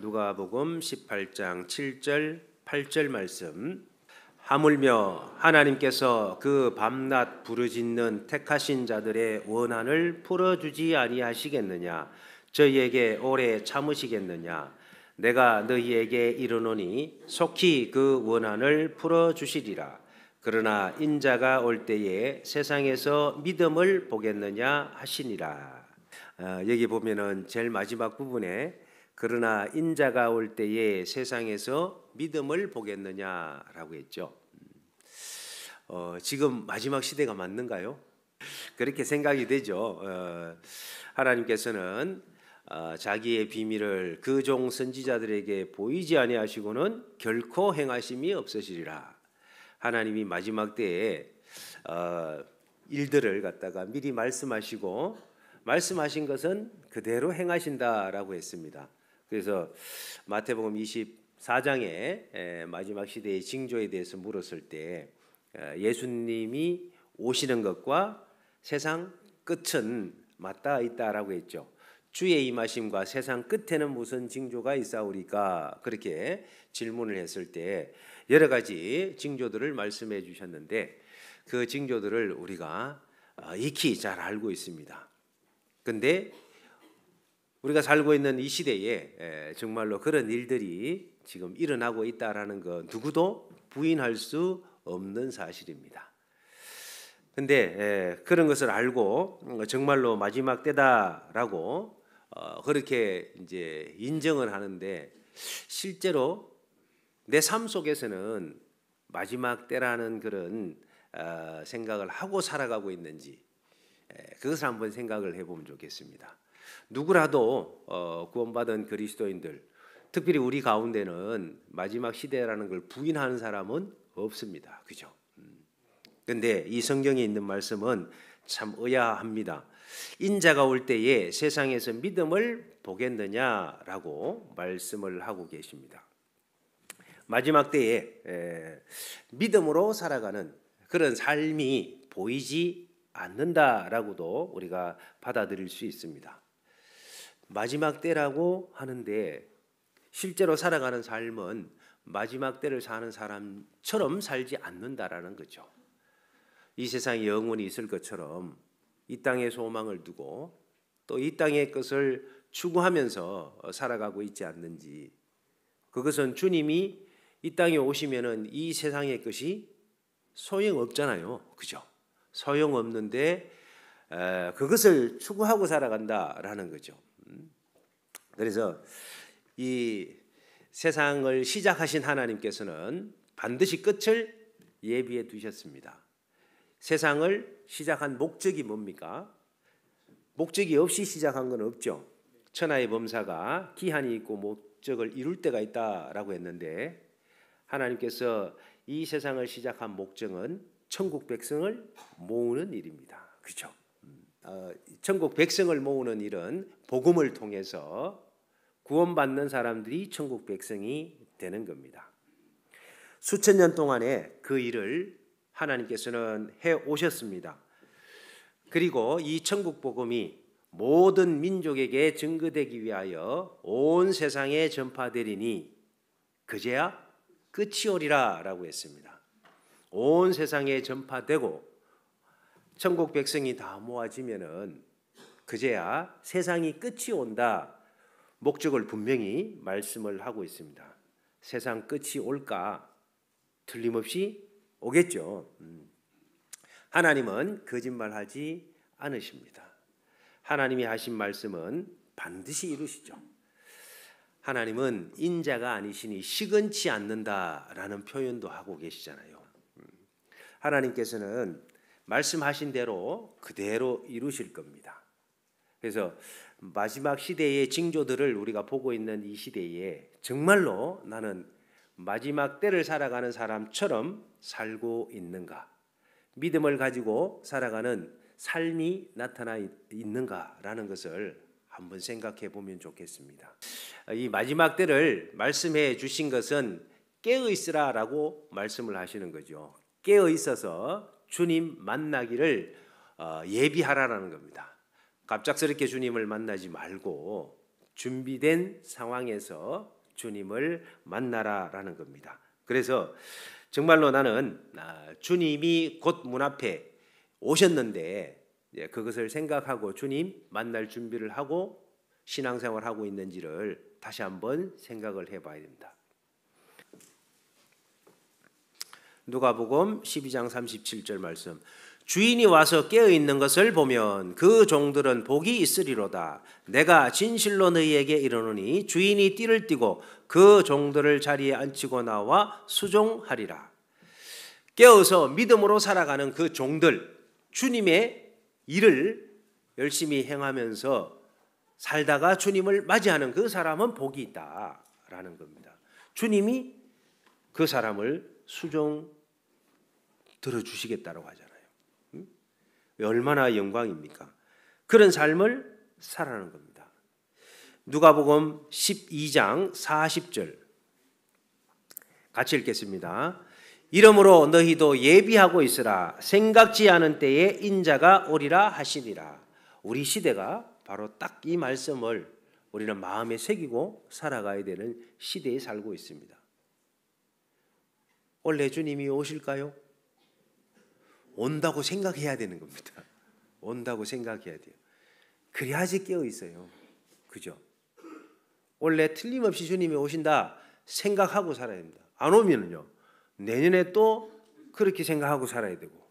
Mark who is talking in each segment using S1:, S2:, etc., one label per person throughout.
S1: 누가복음 18장 7절 8절 말씀. 하물며 하나님께서 그 밤낮 부르짖는 택하신 자들의 원한을 풀어주지 아니하시겠느냐? 저희에게 오래 참으시겠느냐? 내가 너희에게 이르노니 속히 그 원한을 풀어주시리라. 그러나 인자가 올 때에 세상에서 믿음을 보겠느냐 하시니라. 여기 보면은 제일 마지막 부분에 그러나 인자가 올 때에 세상에서 믿음을 보겠느냐라고 했죠. 지금 마지막 시대가 맞는가요? 그렇게 생각이 되죠. 하나님께서는 자기의 비밀을 그 종 선지자들에게 보이지 아니하시고는 결코 행하심이 없으시리라. 하나님이 마지막 때에 일들을 갖다가 미리 말씀하시고 말씀하신 것은 그대로 행하신다라고 했습니다. 그래서 마태복음 24장에 마지막 시대의 징조에 대해서 물었을 때 예수님이 오시는 것과 세상 끝은 맞닿아 있다라고 했죠. 주의 임하심과 세상 끝에는 무슨 징조가 있사오리까? 그렇게 질문을 했을 때 여러 가지 징조들을 말씀해 주셨는데 그 징조들을 우리가 익히 잘 알고 있습니다. 근데 우리가 살고 있는 이 시대에 정말로 그런 일들이 지금 일어나고 있다라는 거 누구도 부인할 수 없는 사실입니다. 근데 그런 것을 알고 정말로 마지막 때다라고 그렇게 이제 인정을 하는데 실제로 내 삶 속에서는 마지막 때라는 그런 생각을 하고 살아가고 있는지 그것을 한번 생각을 해보면 좋겠습니다. 누구라도 구원받은 그리스도인들, 특별히 우리 가운데는 마지막 시대라는 걸 부인하는 사람은 없습니다. 그죠? 그런데 이 성경에 있는 말씀은 참 의아합니다. 인자가 올 때에 세상에서 믿음을 보겠느냐라고 말씀을 하고 계십니다. 마지막 때에 믿음으로 살아가는 그런 삶이 보이지 않는다라고도 우리가 받아들일 수 있습니다. 마지막 때라고 하는데 실제로 살아가는 삶은 마지막 때를 사는 사람처럼 살지 않는다라는 거죠. 이 세상에 영원히 있을 것처럼 이 땅에 소망을 두고 또 이 땅의 것을 추구하면서 살아가고 있지 않는지, 그것은 주님이 이 땅에 오시면은 이 세상의 것이 소용없잖아요. 그죠? 소용없는데 그것을 추구하고 살아간다라는 거죠. 그래서 이 세상을 시작하신 하나님께서는 반드시 끝을 예비해 두셨습니다. 세상을 시작한 목적이 뭡니까? 목적이 없이 시작한 건 없죠. 천하의 범사가 기한이 있고 목적을 이룰 때가 있다라고 했는데 하나님께서 이 세상을 시작한 목적은 천국 백성을 모으는 일입니다. 그렇죠? 천국 백성을 모으는 일은 복음을 통해서 구원받는 사람들이 천국 백성이 되는 겁니다. 수천 년 동안에 그 일을 하나님께서는 해 오셨습니다. 그리고 이 천국 복음이 모든 민족에게 증거되기 위하여 온 세상에 전파되리니 그제야 끝이 오리라라고 했습니다. 온 세상에 전파되고 천국 백성이 다 모아지면은 그제야 세상이 끝이 온다. 목적을 분명히 말씀을 하고 있습니다. 세상 끝이 올까? 틀림없이 오겠죠. 하나님은 거짓말하지 않으십니다. 하나님이 하신 말씀은 반드시 이루시죠. 하나님은 인자가 아니시니 시건치 않는다라는 표현도 하고 계시잖아요. 하나님께서는 말씀하신 대로 그대로 이루실 겁니다. 그래서 마지막 시대의 징조들을 우리가 보고 있는 이 시대에 정말로 나는 마지막 때를 살아가는 사람처럼 살고 있는가? 믿음을 가지고 살아가는 삶이 나타나 있는가라는 것을 한번 생각해 보면 좋겠습니다. 이 마지막 때를 말씀해 주신 것은 깨어 있으라라고 말씀을 하시는 거죠. 깨어 있어서 주님 만나기를 예비하라라는 겁니다. 갑작스럽게 주님을 만나지 말고 준비된 상황에서 주님을 만나라라는 겁니다. 그래서 정말로 나는 주님이 곧 문 앞에 오셨는데 그것을 생각하고 주님 만날 준비를 하고 신앙생활하고 있는지를 다시 한번 생각을 해봐야 됩니다. 누가복음 12장 37절 말씀. 주인이 와서 깨어있는 것을 보면 그 종들은 복이 있으리로다. 내가 진실로 너희에게 이르노니 주인이 띠를 띠고 그 종들을 자리에 앉히고 나와 수종하리라. 깨어서 믿음으로 살아가는 그 종들, 주님의 일을 열심히 행하면서 살다가 주님을 맞이하는 그 사람은 복이 있다라는 겁니다. 주님이 그 사람을 수종 들어주시겠다고 하잖아요. 얼마나 영광입니까? 그런 삶을 살아가는 겁니다. 누가복음 12장 40절 같이 읽겠습니다. 이러므로 너희도 예비하고 있으라. 생각지 않은 때에 인자가 오리라 하시니라. 우리 시대가 바로 딱 이 말씀을 우리는 마음에 새기고 살아가야 되는 시대에 살고 있습니다. 원래 주님이 오실까요? 온다고 생각해야 되는 겁니다. 온다고 생각해야 돼요. 그래야지 깨어 있어요. 그죠? 원래 틀림없이 주님이 오신다 생각하고 살아야 됩니다. 안 오면은요, 내년에 또 그렇게 생각하고 살아야 되고.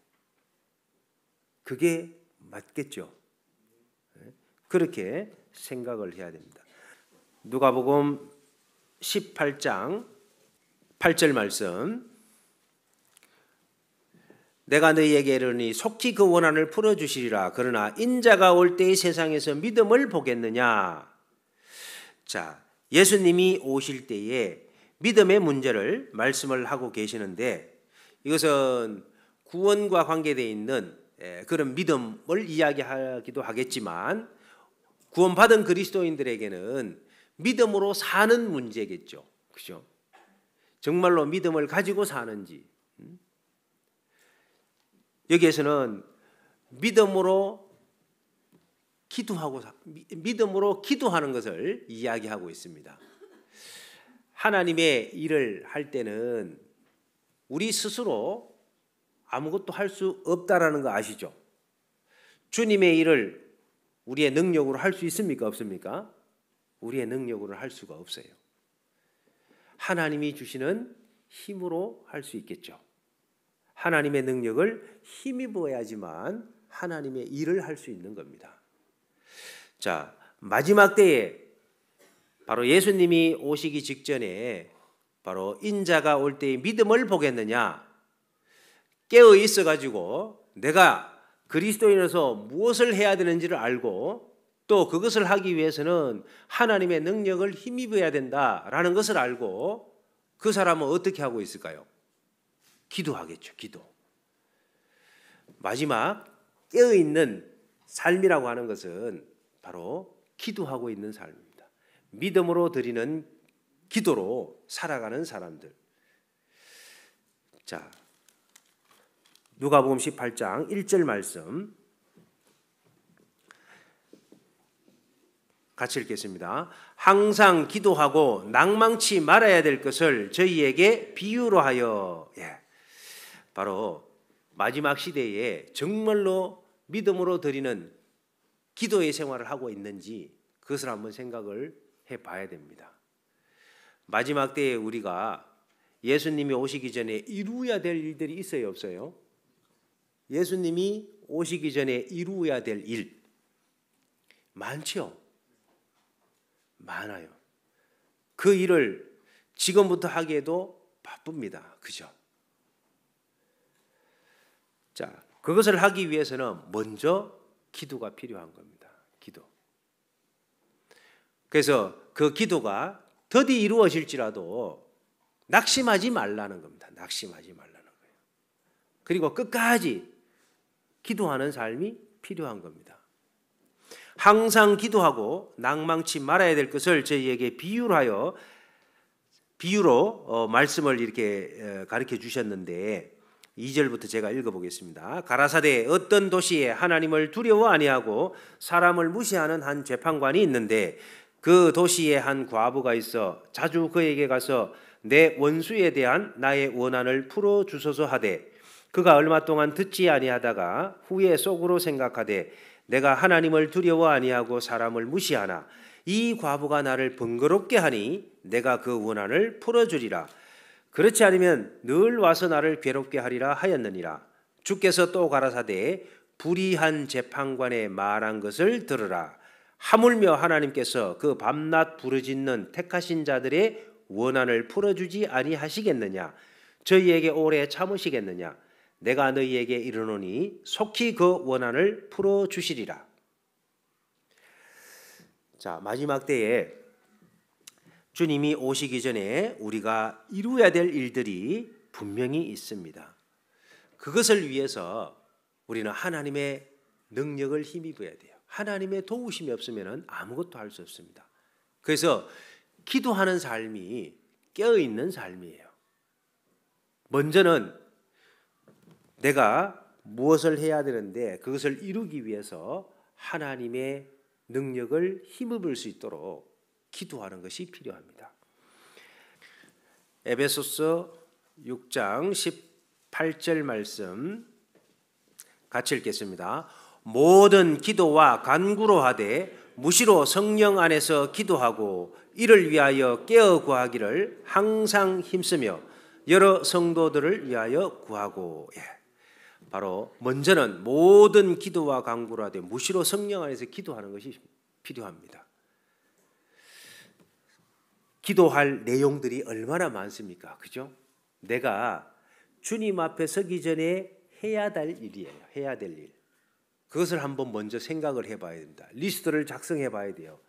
S1: 그게 맞겠죠? 그렇게 생각을 해야 됩니다. 누가복음 18장 8절 말씀. 내가 너희에게 이르니 속히 그 원한을 풀어주시리라. 그러나 인자가 올 때의 세상에서 믿음을 보겠느냐. 자, 예수님이 오실 때에 믿음의 문제를 말씀을 하고 계시는데 이것은 구원과 관계되어 있는 그런 믿음을 이야기하기도 하겠지만 구원받은 그리스도인들에게는 믿음으로 사는 문제겠죠. 그죠? 정말로 믿음을 가지고 사는지. 여기에서는 믿음으로 기도하는 것을 이야기하고 있습니다. 하나님의 일을 할 때는 우리 스스로 아무것도 할 수 없다라는 거 아시죠? 주님의 일을 우리의 능력으로 할 수 있습니까? 없습니까? 우리의 능력으로 할 수가 없어요. 하나님이 주시는 힘으로 할 수 있겠죠. 하나님의 능력을 힘입어야지만 하나님의 일을 할 수 있는 겁니다. 자, 마지막 때에 바로 예수님이 오시기 직전에 바로 인자가 올 때의 믿음을 보겠느냐? 깨어 있어 가지고 내가 그리스도인으로서 무엇을 해야 되는지를 알고 또 그것을 하기 위해서는 하나님의 능력을 힘입어야 된다라는 것을 알고 그 사람은 어떻게 하고 있을까요? 기도하겠죠. 기도. 마지막 깨어있는 삶이라고 하는 것은 바로 기도하고 있는 삶입니다. 믿음으로 드리는 기도로 살아가는 사람들. 자, 누가복음 18장 1절 말씀 같이 읽겠습니다. 항상 기도하고 낭망치 말아야 될 것을 저희에게 비유로 하여. 바로 마지막 시대에 정말로 믿음으로 드리는 기도의 생활을 하고 있는지 그것을 한번 생각을 해봐야 됩니다. 마지막 때에 우리가 예수님이 오시기 전에 이루어야 될 일들이 있어요, 없어요? 예수님이 오시기 전에 이루어야 될 일 많죠? 많아요. 그 일을 지금부터 하기에도 바쁩니다. 그죠? 자, 그것을 하기 위해서는 먼저 기도가 필요한 겁니다. 기도. 그래서 그 기도가 더디 이루어질지라도 낙심하지 말라는 겁니다. 낙심하지 말라는 거예요. 그리고 끝까지 기도하는 삶이 필요한 겁니다. 항상 기도하고 낭망치 말아야 될 것을 저희에게 비유로 말씀을 이렇게 가르쳐 주셨는데 2절부터 제가 읽어보겠습니다. 가라사대 어떤 도시에 하나님을 두려워 아니하고 사람을 무시하는 한 재판관이 있는데 그 도시에 한 과부가 있어 자주 그에게 가서 내 원수에 대한 나의 원한을 풀어주소서 하되 그가 얼마 동안 듣지 아니하다가 후에 속으로 생각하되 내가 하나님을 두려워 아니하고 사람을 무시하나 이 과부가 나를 번거롭게 하니 내가 그 원한을 풀어주리라. 그렇지 않으면 늘 와서 나를 괴롭게 하리라 하였느니라. 주께서 또 가라사대 불의한 재판관의 말한 것을 들으라. 하물며 하나님께서 그 밤낮 부르짖는 택하신 자들의 원한을 풀어주지 아니하시겠느냐? 저희에게 오래 참으시겠느냐? 내가 너희에게 이르노니 속히 그 원한을 풀어주시리라. 자, 마지막 때에 주님이 오시기 전에 우리가 이루어야 될 일들이 분명히 있습니다. 그것을 위해서 우리는 하나님의 능력을 힘입어야 돼요. 하나님의 도우심이 없으면 아무것도 할 수 없습니다. 그래서 기도하는 삶이 깨어있는 삶이에요. 먼저는 내가 무엇을 해야 되는데 그것을 이루기 위해서 하나님의 능력을 힘입을 수 있도록 기도하는 것이 필요합니다. 에베소서 6장 18절 말씀 같이 읽겠습니다. 모든 기도와 간구로 하되 무시로 성령 안에서 기도하고 이를 위하여 깨어 구하기를 항상 힘쓰며 여러 성도들을 위하여 구하고. 바로 먼저는 모든 기도와 간구로 하되 무시로 성령 안에서 기도하는 것이 필요합니다. 기도할 내용들이 얼마나 많습니까? 그죠? 내가 주님 앞에 서기 전에 해야 될 일이에요. 해야 될 일. 그것을 한번 먼저 생각을 해봐야 됩니다. 리스트를 작성해 봐야 돼요.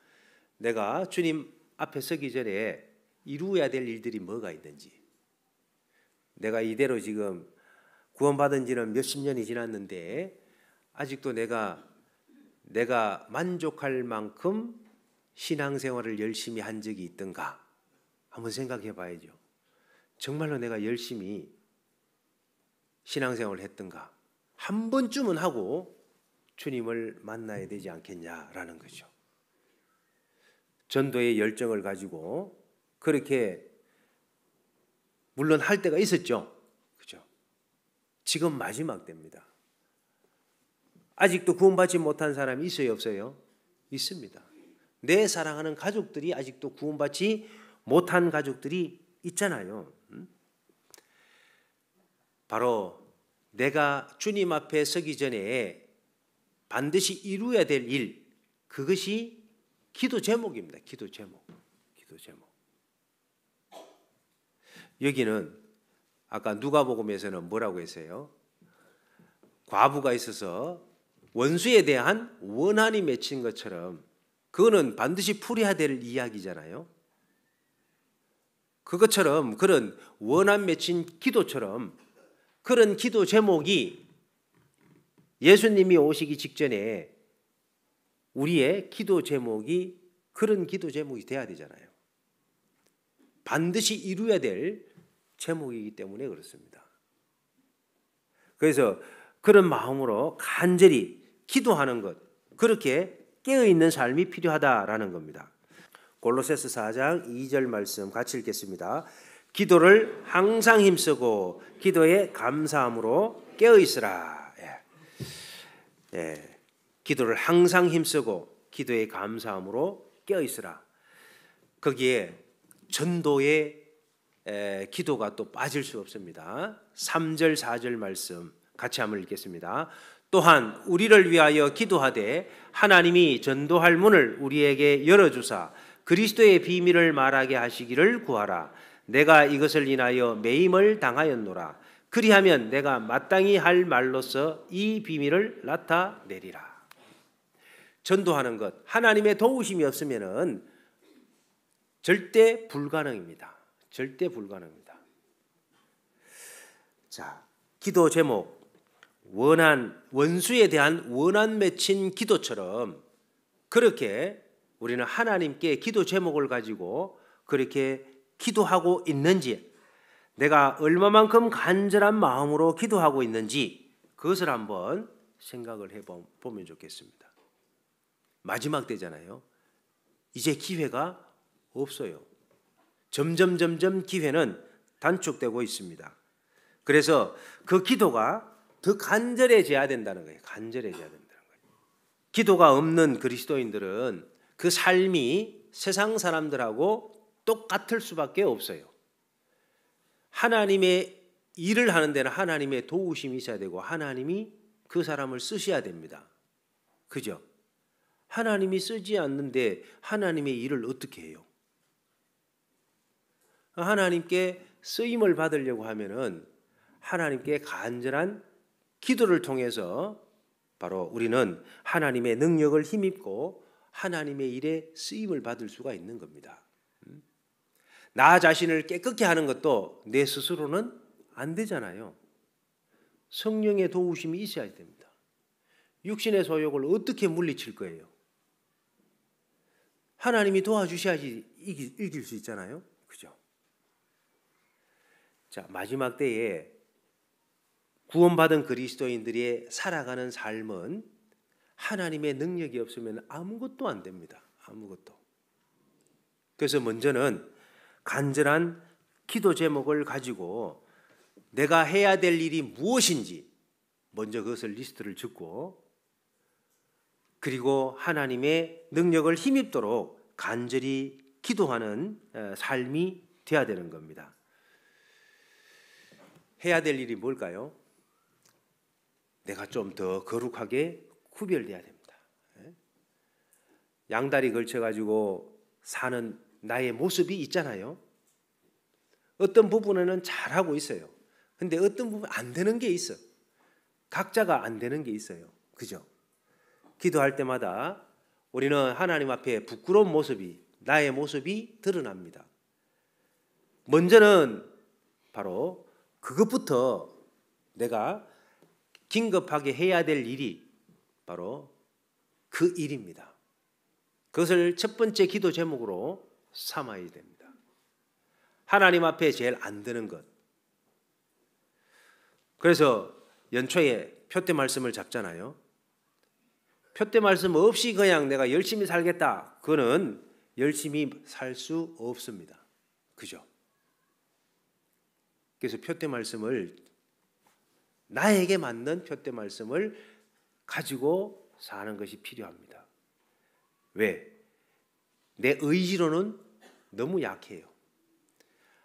S1: 내가 주님 앞에 서기 전에 이루어야 될 일들이 뭐가 있는지. 내가 이대로 지금 구원받은 지는 몇십 년이 지났는데 아직도 내가 만족할 만큼 신앙생활을 열심히 한 적이 있던가 한번 생각해 봐야죠. 정말로 내가 열심히 신앙생활을 했던가 한 번쯤은 하고 주님을 만나야 되지 않겠냐라는 거죠. 전도의 열정을 가지고 그렇게 물론 할 때가 있었죠. 그죠? 지금 마지막 때입니다. 아직도 구원받지 못한 사람이 있어요, 없어요? 있습니다. 내 사랑하는 가족들이 아직도 구원받지 못한 가족들이 있잖아요. 바로 내가 주님 앞에 서기 전에 반드시 이루어야 될 일, 그것이 기도 제목입니다. 기도 제목. 여기는 아까 누가복음에서는 뭐라고 했어요? 과부가 있어서 원수에 대한 원한이 맺힌 것처럼 그거는 반드시 풀어야 될 이야기잖아요. 그것처럼 그런 원한 맺힌 기도처럼 그런 기도 제목이 예수님이 오시기 직전에 우리의 기도 제목이 그런 기도 제목이 돼야 되잖아요. 반드시 이루어야 될 제목이기 때문에 그렇습니다. 그래서 그런 마음으로 간절히 기도하는 것, 그렇게 깨어있는 삶이 필요하다라는 겁니다. 골로새서 4장 2절 말씀 같이 읽겠습니다. 기도를 항상 힘쓰고 기도에 감사함으로 깨어있으라. 기도를 항상 힘쓰고 기도에 감사함으로 깨어있으라. 거기에 전도의 기도가 또 빠질 수 없습니다. 3절 4절 말씀 같이 한번 읽겠습니다. 또한 우리를 위하여 기도하되 하나님이 전도할 문을 우리에게 열어주사 그리스도의 비밀을 말하게 하시기를 구하라. 내가 이것을 인하여 매임을 당하였노라. 그리하면 내가 마땅히 할 말로서 이 비밀을 나타내리라. 전도하는 것, 하나님의 도우심이 없으면은 절대 불가능입니다. 절대 불가능입니다. 자, 기도 제목, 원수에 대한 원한 맺힌 기도처럼 그렇게 우리는 하나님께 기도 제목을 가지고 그렇게 기도하고 있는지, 내가 얼마만큼 간절한 마음으로 기도하고 있는지 그것을 한번 생각을 해보면 좋겠습니다. 마지막 때잖아요. 이제 기회가 없어요. 점점 기회는 단축되고 있습니다. 그래서 그 기도가 더 간절해져야 된다는 거예요. 간절해져야 된다는 거예요. 기도가 없는 그리스도인들은 그 삶이 세상 사람들하고 똑같을 수밖에 없어요. 하나님의 일을 하는 데는 하나님의 도우심이 있어야 되고 하나님이 그 사람을 쓰셔야 됩니다. 그죠? 하나님이 쓰지 않는데 하나님의 일을 어떻게 해요? 하나님께 쓰임을 받으려고 하면은 하나님께 간절한 기도를 통해서 바로 우리는 하나님의 능력을 힘입고 하나님의 일에 쓰임을 받을 수가 있는 겁니다. 나 자신을 깨끗게 하는 것도 내 스스로는 안 되잖아요. 성령의 도우심이 있어야 됩니다. 육신의 소욕을 어떻게 물리칠 거예요? 하나님이 도와주셔야지 이길 수 있잖아요. 그죠? 자, 마지막 때에 구원받은 그리스도인들이 살아가는 삶은 하나님의 능력이 없으면 아무것도 안 됩니다. 아무것도. 그래서 먼저는 간절한 기도 제목을 가지고 내가 해야 될 일이 무엇인지 먼저 그것을 리스트를 적고 그리고 하나님의 능력을 힘입도록 간절히 기도하는 삶이 되어야 되는 겁니다. 해야 될 일이 뭘까요? 내가 좀 더 거룩하게 구별돼야 됩니다. 양다리 걸쳐가지고 사는 나의 모습이 있잖아요. 어떤 부분에는 잘하고 있어요. 근데 어떤 부분 안 되는 게 있어. 각자가 안 되는 게 있어요. 그죠? 기도할 때마다 우리는 하나님 앞에 부끄러운 모습이, 나의 모습이 드러납니다. 먼저는 바로 그것부터 내가 긴급하게 해야 될 일이 바로 그 일입니다. 그것을 첫 번째 기도 제목으로 삼아야 됩니다. 하나님 앞에 제일 안 되는 것. 그래서 연초에 표대 말씀을 잡잖아요. 표대 말씀 없이 그냥 내가 열심히 살겠다. 그거는 열심히 살 수 없습니다. 그죠? 그래서 표대 말씀을 나에게 맞는 표대 말씀을 가지고 사는 것이 필요합니다. 왜? 내 의지로는 너무 약해요.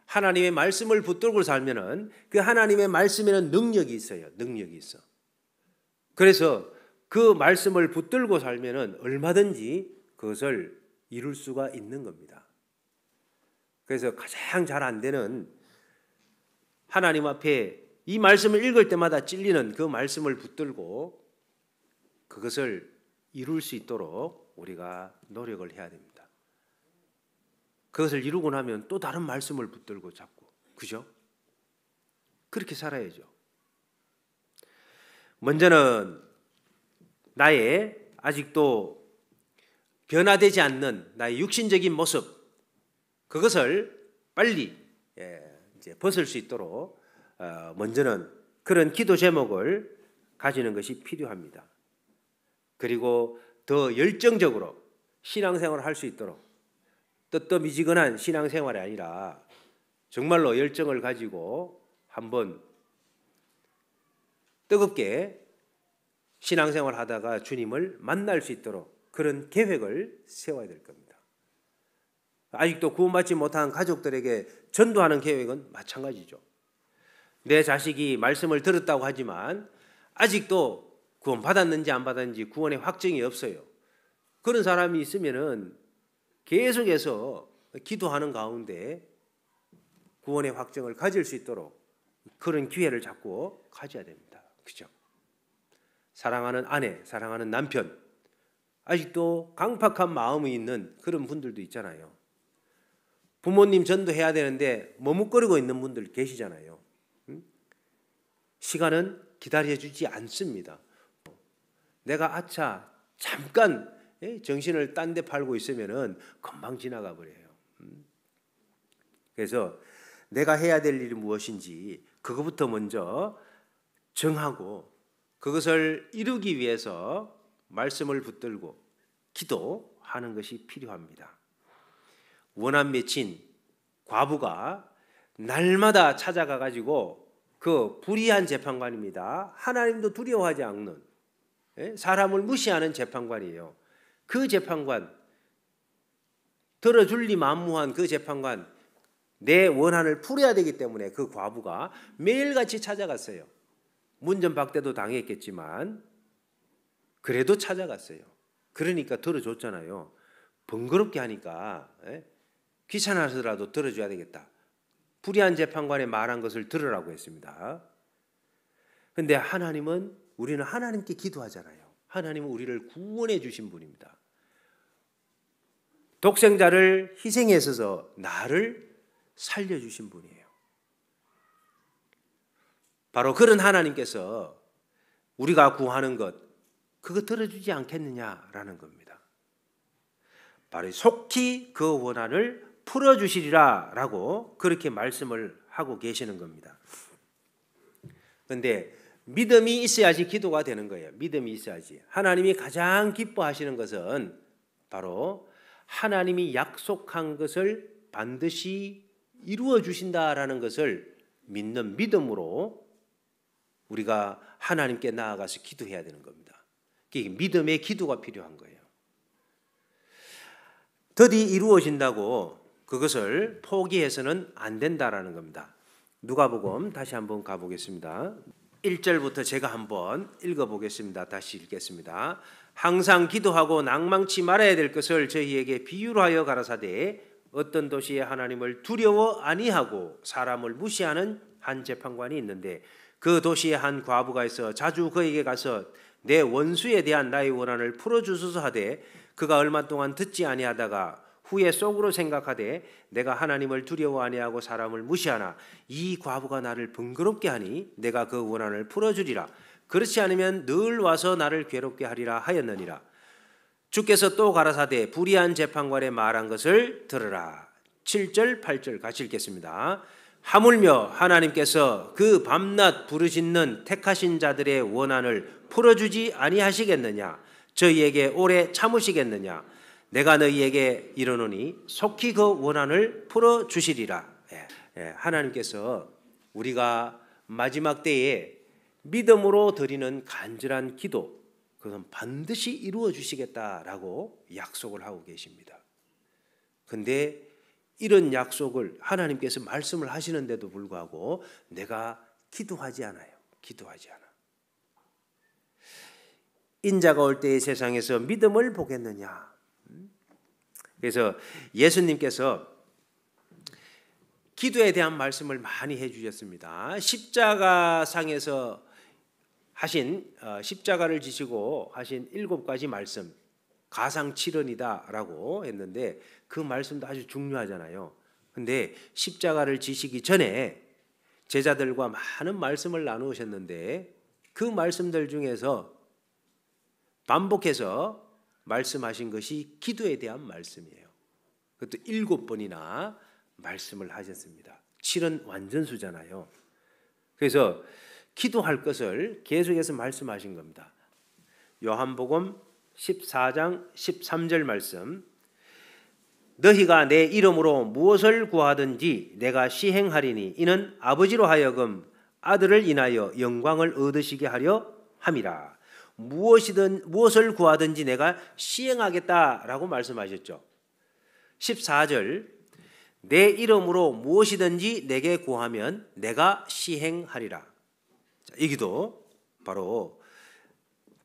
S1: 하나님의 말씀을 붙들고 살면은 그 하나님의 말씀에는 능력이 있어요. 능력이 있어. 그래서 그 말씀을 붙들고 살면은 얼마든지 그것을 이룰 수가 있는 겁니다. 그래서 가장 잘 안 되는 하나님 앞에 이 말씀을 읽을 때마다 찔리는 그 말씀을 붙들고 그것을 이룰 수 있도록 우리가 노력을 해야 됩니다. 그것을 이루고 나면 또 다른 말씀을 붙들고 잡고, 그죠? 그렇게 살아야죠. 먼저는 나의 아직도 변화되지 않는 나의 육신적인 모습, 그것을 빨리 이제 벗을 수 있도록 먼저는 그런 기도 제목을 가지는 것이 필요합니다. 그리고 더 열정적으로 신앙생활을 할 수 있도록 뜨뜻미지근한 신앙생활이 아니라 정말로 열정을 가지고 한번 뜨겁게 신앙생활 하다가 주님을 만날 수 있도록 그런 계획을 세워야 될 겁니다. 아직도 구원받지 못한 가족들에게 전도하는 계획은 마찬가지죠. 내 자식이 말씀을 들었다고 하지만 아직도 구원 받았는지 안 받았는지 구원의 확정이 없어요. 그런 사람이 있으면은 계속해서 기도하는 가운데 구원의 확정을 가질 수 있도록 그런 기회를 자꾸 가져야 됩니다. 그죠? 사랑하는 아내, 사랑하는 남편, 아직도 강팍한 마음이 있는 그런 분들도 있잖아요. 부모님 전도해야 되는데 머뭇거리고 있는 분들 계시잖아요. 시간은 기다려주지 않습니다. 내가 아차 잠깐 정신을 딴 데 팔고 있으면은 금방 지나가 버려요. 그래서 내가 해야 될 일이 무엇인지 그것부터 먼저 정하고 그것을 이루기 위해서 말씀을 붙들고 하는 것이 필요합니다. 원한 맺힌 과부가 날마다 찾아가 가지고 그 불의한 재판관입니다. 하나님도 두려워하지 않는, 사람을 무시하는 재판관이에요. 그 재판관, 들어줄리 만무한 그 재판관, 내 원한을 풀어야 되기 때문에 그 과부가 매일같이 찾아갔어요. 문전박대도 당했겠지만 그래도 찾아갔어요. 그러니까 들어줬잖아요. 번거롭게 하니까 귀찮아서라도 들어줘야 되겠다. 불의한 재판관의 말한 것을 들으라고 했습니다. 그런데 하나님은, 우리는 하나님께 기도하잖아요. 하나님은 우리를 구원해 주신 분입니다. 독생자를 희생해서 나를 살려주신 분이에요. 바로 그런 하나님께서 우리가 구하는 것, 그거 들어주지 않겠느냐라는 겁니다. 바로 속히 그 원한을 풀어주시리라 라고 그렇게 말씀을 하고 계시는 겁니다. 그런데 믿음이 있어야지 기도가 되는 거예요. 믿음이 있어야지. 하나님이 가장 기뻐하시는 것은 바로 하나님이 약속한 것을 반드시 이루어 주신다라는 것을 믿는 믿음으로 우리가 하나님께 나아가서 기도해야 되는 겁니다. 믿음의 기도가 필요한 거예요. 더디 이루어진다고 그것을 포기해서는 안 된다라는 겁니다. 누가복음 다시 한번 가보겠습니다. 1절부터 제가 한번 읽어보겠습니다. 다시 읽겠습니다. 항상 기도하고 낭망치 말아야 될 것을 저희에게 비유로 하여 가라사대 어떤 도시에 하나님을 두려워 아니하고 사람을 무시하는 한 재판관이 있는데 그 도시에 한 과부가 있어 자주 그에게 가서 내 원수에 대한 나의 원한을 풀어주소서 하되 그가 얼마 동안 듣지 아니하다가 후에 속으로 생각하되 내가 하나님을 두려워 아니하고 사람을 무시하나 이 과부가 나를 번거롭게 하니 내가 그 원한을 풀어주리라. 그렇지 않으면 늘 와서 나를 괴롭게 하리라 하였느니라. 주께서 또 가라사대 불의한 재판관의 말한 것을 들으라. 7절 8절 같이 읽겠습니다. 하물며 하나님께서 그 밤낮 부르짖는 택하신 자들의 원한을 풀어주지 아니하시겠느냐? 저희에게 오래 참으시겠느냐? 내가 너희에게 이르노니 속히 그 원한을 풀어주시리라. 하나님께서 우리가 마지막 때에 믿음으로 드리는 간절한 기도, 그건 반드시 이루어 주시겠다라고 약속을 하고 계십니다. 그런데 이런 약속을 하나님께서 말씀을 하시는데도 불구하고 내가 기도하지 않아요. 기도하지 않아. 인자가 올 때의 세상에서 믿음을 보겠느냐. 그래서 예수님께서 기도에 대한 말씀을 많이 해주셨습니다. 십자가상에서 하신 십자가를 지시고 하신 7가지 말씀, 가상칠언이다라고 했는데 그 말씀도 아주 중요하잖아요. 그런데 십자가를 지시기 전에 제자들과 많은 말씀을 나누셨는데 그 말씀들 중에서 반복해서 말씀하신 것이 기도에 대한 말씀이에요. 그것도 7번이나 말씀을 하셨습니다. 7은 완전수잖아요. 그래서 기도할 것을 계속해서 말씀하신 겁니다. 요한복음 14장 13절 말씀, 너희가 내 이름으로 무엇을 구하든지 내가 시행하리니 이는 아버지로 하여금 아들을 인하여 영광을 얻으시게 하려 함이라. 무엇을 구하든지 내가 시행하겠다라고 말씀하셨죠. 14절, 내 이름으로 무엇이든지 내게 구하면 내가 시행하리라. 여기도 바로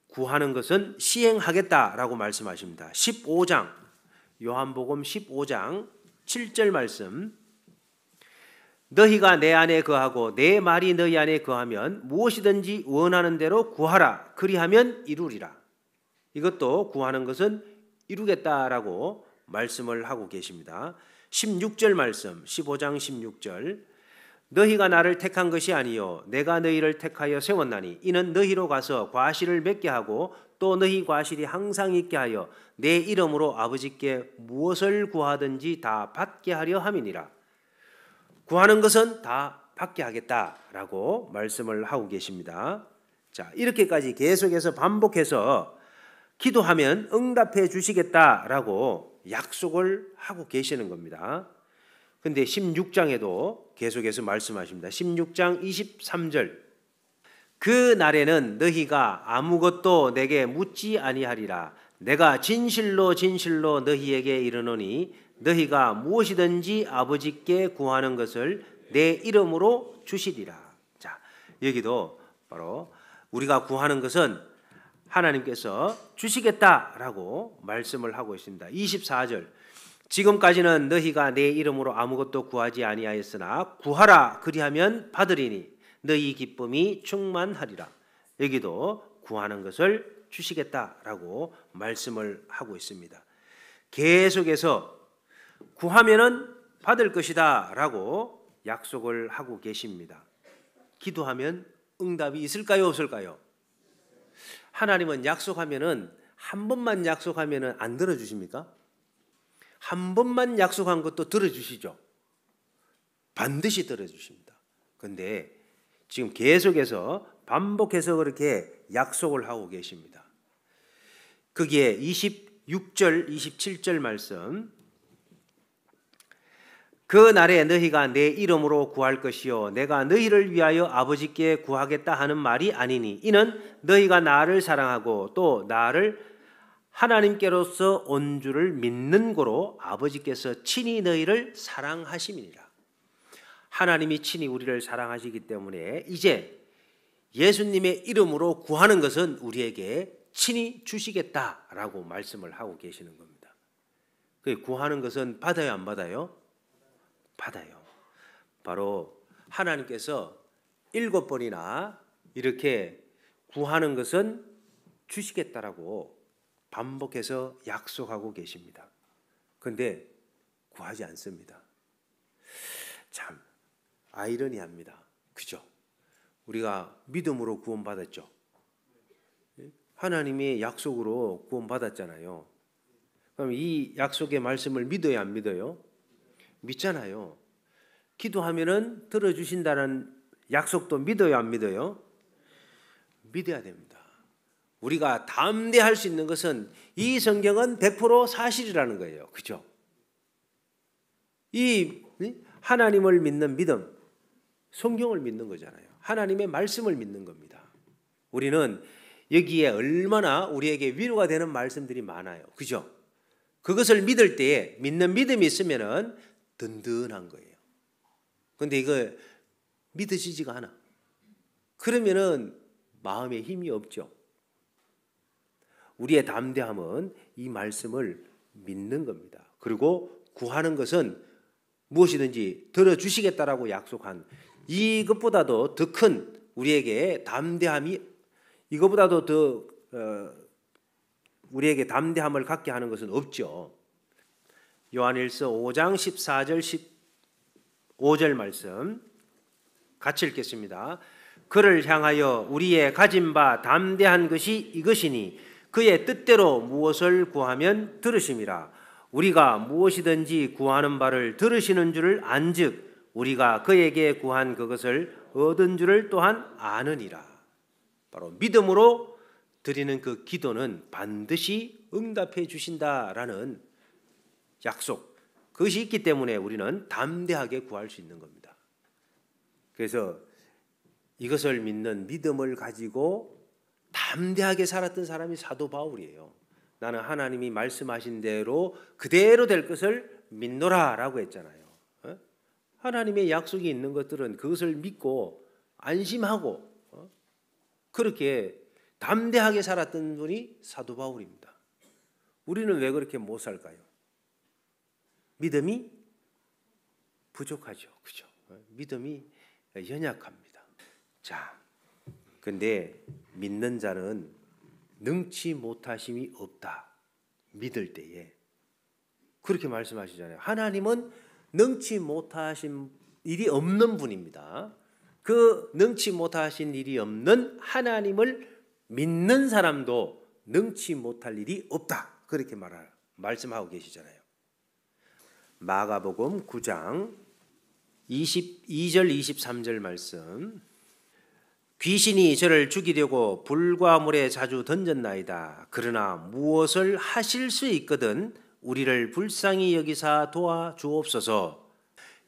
S1: 구하는 것은 시행하겠다라고 말씀하십니다. 15장, 요한복음 15장 7절 말씀, 너희가 내 안에 거하고 내 말이 너희 안에 거하면 무엇이든지 원하는 대로 구하라. 그리하면 이루리라. 이것도 구하는 것은 이루겠다라고 말씀을 하고 계십니다. 16절 말씀, 15장 16절, 너희가 나를 택한 것이 아니요 내가 너희를 택하여 세웠나니 이는 너희로 가서 과실을 맺게 하고 또 너희 과실이 항상 있게 하여 내 이름으로 아버지께 무엇을 구하든지 다 받게 하려 함이니라. 구하는 것은 다 받게 하겠다라고 말씀을 하고 계십니다. 자, 이렇게까지 계속해서 반복해서 기도하면 응답해 주시겠다라고 약속을 하고 계시는 겁니다. 근데 16장에도 계속해서 말씀하십니다. 16장 23절. 그 날에는 너희가 아무것도 내게 묻지 아니하리라. 내가 진실로 진실로 너희에게 이르노니 너희가 무엇이든지 아버지께 구하는 것을 내 이름으로 주시리라. 자, 여기도 바로 우리가 구하는 것은 하나님께서 주시겠다라고 말씀을 하고 있습니다. 24절. 지금까지는 너희가 내 이름으로 아무것도 구하지 아니하였으나 구하라 그리하면 받으리니 너희 기쁨이 충만하리라. 여기도 구하는 것을 주시겠다라고 말씀을 하고 있습니다. 계속해서 구하면은 받을 것이다라고 약속을 하고 계십니다. 기도하면 응답이 있을까요, 없을까요? 하나님은 약속하면은 한 번만 약속하면은 안 들어주십니까? 한 번만 약속한 것도 들어주시죠. 반드시 들어주십니다. 그런데 지금 계속해서 반복해서 그렇게 약속을 하고 계십니다. 거기에 26절, 27절 말씀. 그 날에 너희가 내 이름으로 구할 것이요 내가 너희를 위하여 아버지께 구하겠다 하는 말이 아니니 이는 너희가 나를 사랑하고 또 나를 하나님께로서 온 줄을 믿는 고로 아버지께서 친히 너희를 사랑하심이니라. 하나님이 친히 우리를 사랑하시기 때문에 이제 예수님의 이름으로 구하는 것은 우리에게 친히 주시겠다라고 말씀을 하고 계시는 겁니다. 그 구하는 것은 받아요, 안 받아요? 받아요. 바로 하나님께서 7번이나 이렇게 구하는 것은 주시겠다라고 반복해서 약속하고 계십니다. 그런데 구하지 않습니다. 참 아이러니합니다. 그죠? 우리가 믿음으로 구원받았죠. 하나님의 약속으로 구원받았잖아요. 그럼 이 약속의 말씀을 믿어야 안 믿어요? 믿잖아요. 기도하면은 들어주신다는 약속도 믿어요, 안 믿어요? 믿어야 됩니다. 우리가 담대할 수 있는 것은 이 성경은 100% 사실이라는 거예요. 그죠? 이 하나님을 믿는 믿음, 성경을 믿는 거잖아요. 하나님의 말씀을 믿는 겁니다. 우리는 여기에 얼마나 우리에게 위로가 되는 말씀들이 많아요. 그죠? 그것을 믿을 때에 믿는 믿음이 있으면은 든든한 거예요. 그런데 이거 믿어지지가 않아. 그러면은 마음에 힘이 없죠. 우리의 담대함은 이 말씀을 믿는 겁니다. 그리고 구하는 것은 무엇이든지 들어주시겠다라고 약속한 이것보다도 더 큰 우리에게 담대함이 이것보다도 더 우리에게 담대함을 갖게 하는 것은 없죠. 요한일서 5장 14절 15절 말씀 같이 읽겠습니다. 그를 향하여 우리의 가진 바 담대한 것이 이것이니 그의 뜻대로 무엇을 구하면 들으심이라. 우리가 무엇이든지 구하는 바를 들으시는 줄을 안즉 우리가 그에게 구한 그것을 얻은 줄을 또한 아느니라. 바로 믿음으로 드리는 그 기도는 반드시 응답해 주신다라는 약속, 그것이 있기 때문에 우리는 담대하게 구할 수 있는 겁니다. 그래서 이것을 믿는 믿음을 가지고 담대하게 살았던 사람이 사도 바울이에요. 나는 하나님이 말씀하신 대로 그대로 될 것을 믿노라라고 했잖아요. 하나님의 약속이 있는 것들은 그것을 믿고 안심하고 그렇게 담대하게 살았던 분이 사도 바울입니다. 우리는 왜 그렇게 못 살까요? 믿음이 부족하죠. 그죠? 믿음이 연약합니다. 자, 근데 믿는 자는 능치 못하심이 없다. 믿을 때에 그렇게 말씀하시잖아요. 하나님은 능치 못하신 일이 없는 분입니다. 그 능치 못하신 일이 없는 하나님을 믿는 사람도 능치 못할 일이 없다. 그렇게 말씀하고 계시잖아요. 마가복음 9장 22절 23절 말씀. 귀신이 저를 죽이려고 불과 물에 자주 던졌나이다. 그러나 무엇을 하실 수 있거든 우리를 불쌍히 여기사 도와주옵소서.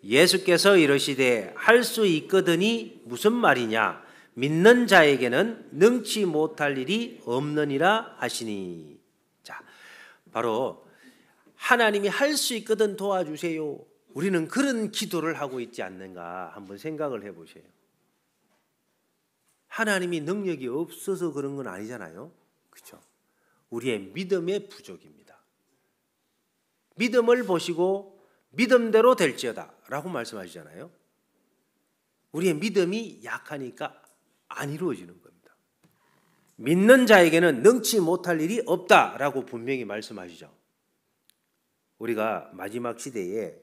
S1: 예수께서 이르시되 할 수 있거든이 무슨 말이냐? 믿는 자에게는 능치 못할 일이 없느니라 하시니. 자, 바로 하나님이 할 수 있거든 도와주세요. 우리는 그런 기도를 하고 있지 않는가 한번 생각을 해보세요. 하나님이 능력이 없어서 그런 건 아니잖아요. 그렇죠? 우리의 믿음의 부족입니다. 믿음을 보시고 믿음대로 될지어다 라고 말씀하시잖아요. 우리의 믿음이 약하니까 안 이루어지는 겁니다. 믿는 자에게는 능치 못할 일이 없다라고 분명히 말씀하시죠. 우리가 마지막 시대에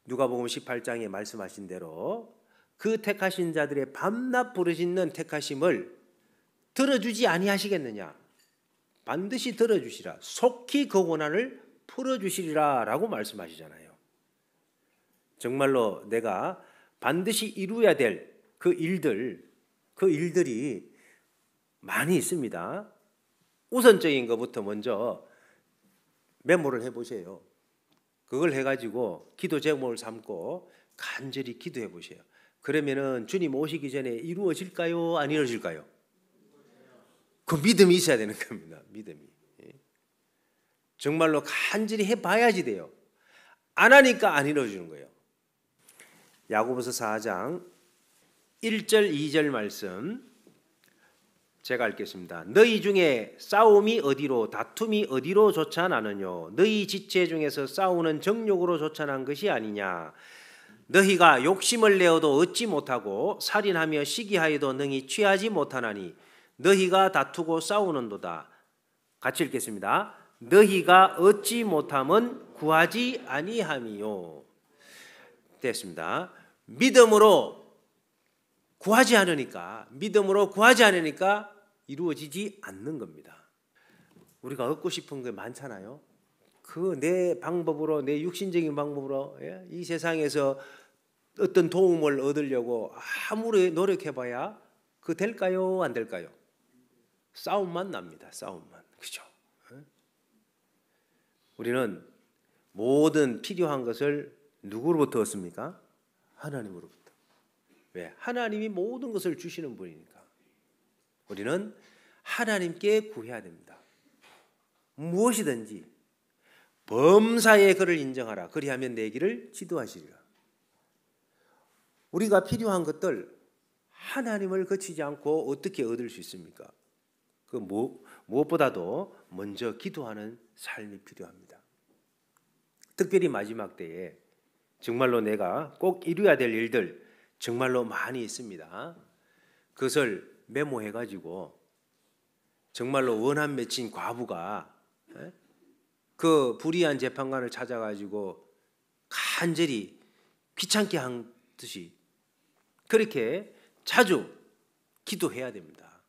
S1: 누가복음 18장에 말씀하신 대로 그 택하신 자들의 밤낮 부르짖는 택하심을 들어주지 아니하시겠느냐? 반드시 들어주시라. 속히 그 고난을 풀어주시리라 라고 말씀하시잖아요. 정말로 내가 반드시 이루어야 될 그 일들이 많이 있습니다. 우선적인 것부터 먼저 메모를 해보세요. 그걸 해가지고 기도 제목을 삼고 간절히 기도해 보세요. 그러면은 주님 오시기 전에 이루어질까요? 안 이루어질까요? 그 믿음이 있어야 되는 겁니다. 믿음이. 정말로 간절히 해봐야지 돼요. 안 하니까 안 이루어지는 거예요. 야고보서 4장 1절 2절 말씀 제가 읽겠습니다. 너희 중에 싸움이 어디로 다툼이 어디로 좇아나느뇨? 너희 지체 중에서 싸우는 정욕으로 좇아난 것이 아니냐? 너희가 욕심을 내어도 얻지 못하고 살인하며 시기하여도 능히 취하지 못하나니 너희가 다투고 싸우는도다. 같이 읽겠습니다. 너희가 얻지 못함은 구하지 아니함이요. 됐습니다. 믿음으로 구하지 않으니까 이루어지지 않는 겁니다. 우리가 얻고 싶은 게 많잖아요. 그 내 방법으로, 내 육신적인 방법으로 이 세상에서 어떤 도움을 얻으려고 아무리 노력해봐야 그 될까요? 안 될까요? 싸움만 납니다. 싸움만. 그죠? 우리는 모든 필요한 것을 누구로부터 얻습니까? 하나님으로부터. 왜? 하나님이 모든 것을 주시는 분이니까. 우리는 하나님께 구해야 됩니다. 무엇이든지 범사의 그를 인정하라. 그리하면 내 길을 지도하시리라. 우리가 필요한 것들 하나님을 거치지 않고 어떻게 얻을 수 있습니까? 그 무엇보다도 먼저 기도하는 삶이 필요합니다. 특별히 마지막 때에 정말로 내가 꼭 이루어야 될 일들 정말로 많이 있습니다. 그것을 메모해가지고 정말로 원한 맺힌 과부가 그 불의한 재판관을 찾아가지고 간절히 귀찮게 한 듯이 그렇게 자주 기도해야 됩니다.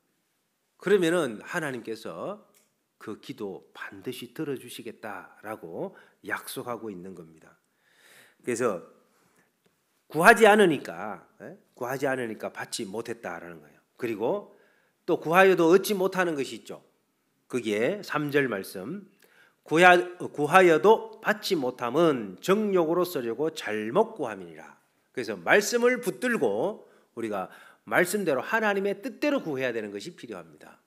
S1: 그러면은 하나님께서 그 기도 반드시 들어주시겠다라고 약속하고 있는 겁니다. 그래서 구하지 않으니까 받지 못했다라는 거예요. 그리고 또 구하여도 얻지 못하는 것이 있죠. 거기에 3절 말씀 구하여도 받지 못함은 정욕으로 쓰려고 잘못 구함이니라. 그래서 말씀을 붙들고 우리가 말씀대로 하나님의 뜻대로 구해야 되는 것이 필요합니다.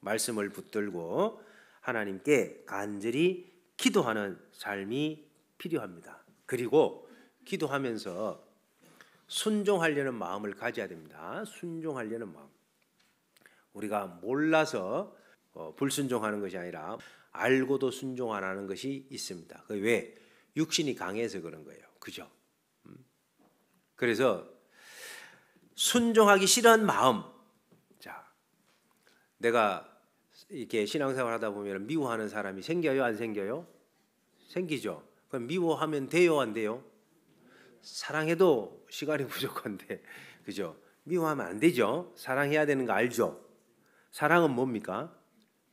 S1: 말씀을 붙들고 하나님께 간절히 기도하는 삶이 필요합니다. 그리고 기도하면서 순종하려는 마음을 가져야 됩니다. 순종하려는 마음. 우리가 몰라서 불순종하는 것이 아니라 알고도 순종 안 하는 것이 있습니다. 왜? 육신이 강해서 그런 거예요. 그죠? 그래서 순종하기 싫은 마음. 자, 내가 이렇게 신앙생활 하다 보면 미워하는 사람이 생겨요, 안 생겨요? 생기죠. 그럼 미워하면 돼요, 안 돼요? 사랑해도 시간이 부족한데, 그죠? 미워하면 안 되죠. 사랑해야 되는 거 알죠? 사랑은 뭡니까?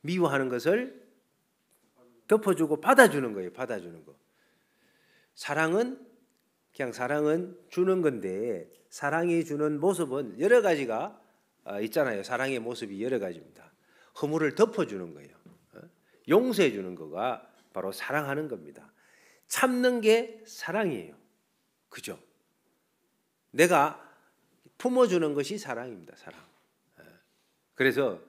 S1: 미워하는 것을 덮어주고 받아주는 거예요. 받아주는 거. 사랑은 그냥 사랑은 주는 건데 사랑이 주는 모습은 여러 가지가 있잖아요. 사랑의 모습이 여러 가지입니다. 허물을 덮어주는 거예요. 용서해 주는 거가 바로 사랑하는 겁니다. 참는 게 사랑이에요. 그죠? 내가 품어주는 것이 사랑입니다. 사랑. 그래서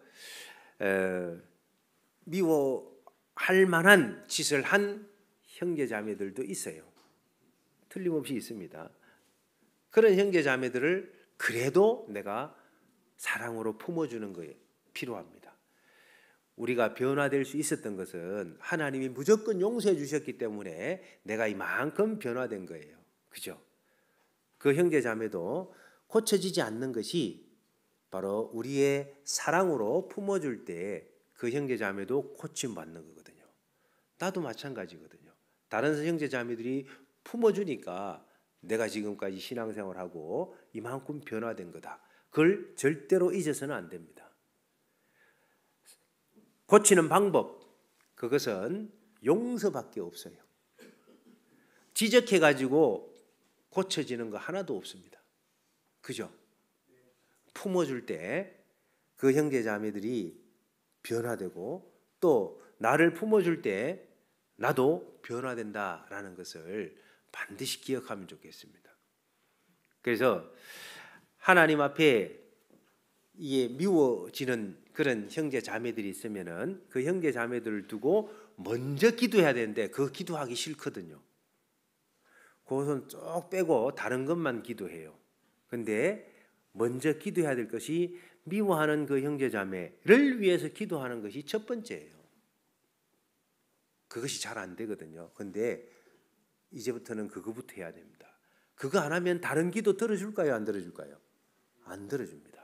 S1: 미워할 만한 짓을 한 형제 자매들도 있어요. 틀림없이 있습니다. 그런 형제 자매들을 그래도 내가 사랑으로 품어주는 거에 필요합니다. 우리가 변화될 수 있었던 것은 하나님이 무조건 용서해 주셨기 때문에 내가 이만큼 변화된 거예요. 그죠? 그 형제 자매도 고쳐지지 않는 것이 바로 우리의 사랑으로 품어줄 때 그 형제 자매도 고침받는 거거든요. 나도 마찬가지거든요. 다른 형제 자매들이 품어주니까 내가 지금까지 신앙생활하고 이만큼 변화된 거다. 그걸 절대로 잊어서는 안 됩니다. 고치는 방법, 그것은 용서밖에 없어요. 지적해가지고 고쳐지는 거 하나도 없습니다. 그죠? 품어줄 때 그 형제 자매들이 변화되고 또 나를 품어줄 때 나도 변화된다라는 것을 반드시 기억하면 좋겠습니다. 그래서 하나님 앞에 이게 미워지는 그런 형제 자매들이 있으면은 그 형제 자매들을 두고 먼저 기도해야 되는데 그 기도하기 싫거든요. 그것은 쭉 빼고 다른 것만 기도해요. 근데 먼저 기도해야 될 것이 미워하는 그 형제 자매를 위해서 기도하는 것이 첫 번째예요. 그것이 잘 안 되거든요. 근데 이제부터는 그거부터 해야 됩니다. 그거 안 하면 다른 기도 들어줄까요? 안 들어줄까요? 안 들어줍니다.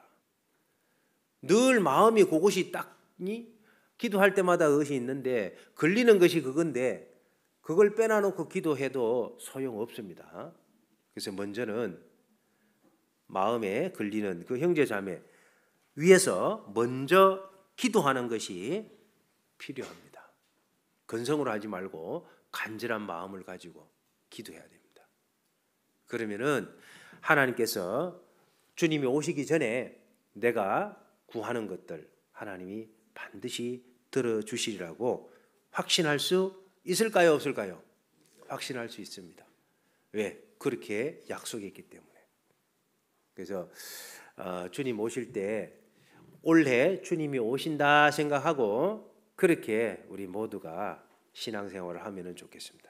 S1: 늘 마음이 그것이 딱니 기도할 때마다 그것이 있는데 걸리는 것이 그건데 그걸 빼놔놓고 기도해도 소용없습니다. 그래서 먼저는 마음에 걸리는 그 형제 자매 위해서 먼저 기도하는 것이 필요합니다. 건성으로 하지 말고 간절한 마음을 가지고 기도해야 됩니다. 그러면은 하나님께서 주님이 오시기 전에 내가 구하는 것들 하나님이 반드시 들어주시리라고 확신할 수 있을까요? 없을까요? 확신할 수 있습니다. 왜? 그렇게 약속했기 때문에. 그래서 주님 오실 때 올해 주님이 오신다 생각하고 그렇게 우리 모두가 신앙생활을 하면 좋겠습니다.